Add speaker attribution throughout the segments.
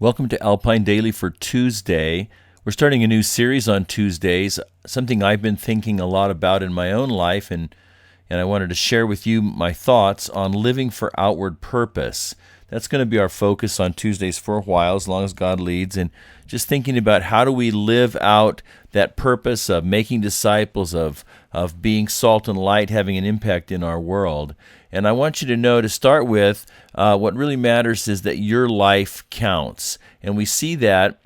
Speaker 1: Welcome to Alpine Daily for Tuesday. We're starting a new series on Tuesdays, something I've been thinking a lot about in my own life, and I wanted to share with you my thoughts on living for outward purpose. That's going to be our focus on Tuesdays for a while, as long as God leads, and just thinking about how do we live out that purpose of making disciples, of being salt and light, having an impact in our world. And I want you to know, to start with, what really matters is that your life counts. And we see that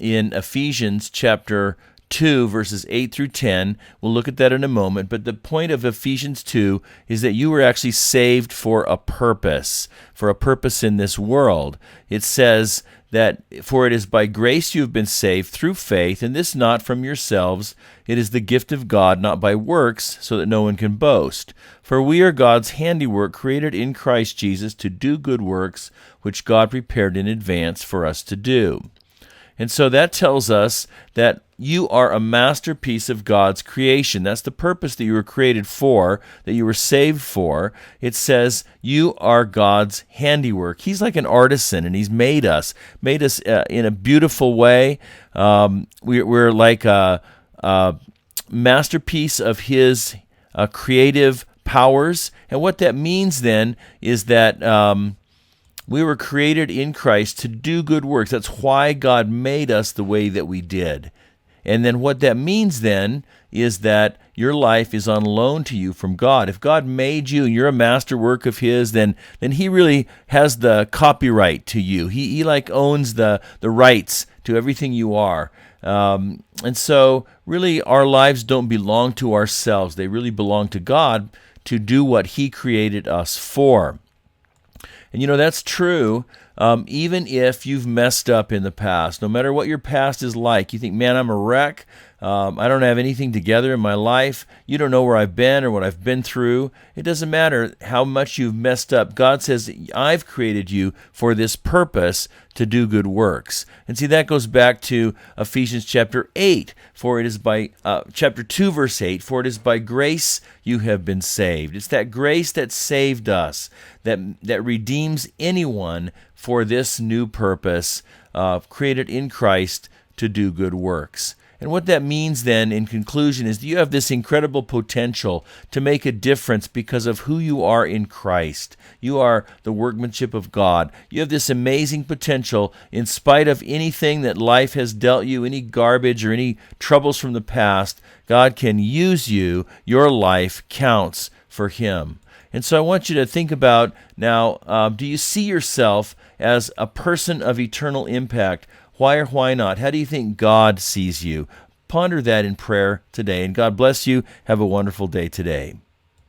Speaker 1: in Ephesians chapter 2, verses 8 through 10. We'll look at that in a moment. But the point of Ephesians 2 is that you were actually saved for a purpose in this world. It says that, "For it is by grace you have been saved through faith, and this not from yourselves. It is the gift of God, not by works, so that no one can boast. For we are God's handiwork, created in Christ Jesus to do good works, which God prepared in advance for us to do." And so that tells us that you are a masterpiece of God's creation. That's the purpose that you were created for, that you were saved for. It says you are God's handiwork. He's like an artisan, and He's made us in a beautiful way. We're like a masterpiece of His creative powers. And what that means then is that we were created in Christ to do good works. That's why God made us the way that we did. And then what that means then is that your life is on loan to you from God. If God made you and you're a masterwork of His, then He really has the copyright to you. He like owns the rights to everything you are. And so really our lives don't belong to ourselves. They really belong to God to do what He created us for. And that's true even if you've messed up in the past. No matter what your past is like, you think, man, I'm a wreck. I don't have anything together in my life. You don't know where I've been or what I've been through. It doesn't matter how much you've messed up. God says, I've created you for this purpose to do good works. And see, that goes back to Ephesians chapter 8, for it is by, chapter 2, verse 8, for it is by grace you have been saved. It's that grace that saved us, that redeems anyone for this new purpose, created in Christ to do good works. And what that means then, in conclusion, is that you have this incredible potential to make a difference because of who you are in Christ. You are the workmanship of God. You have this amazing potential in spite of anything that life has dealt you, any garbage or any troubles from the past. God can use you. Your life counts for Him. And so I want you to think about now, do you see yourself as a person of eternal impact? Why or why not? How do you think God sees you? Ponder that in prayer today, and God bless you. Have a wonderful day today.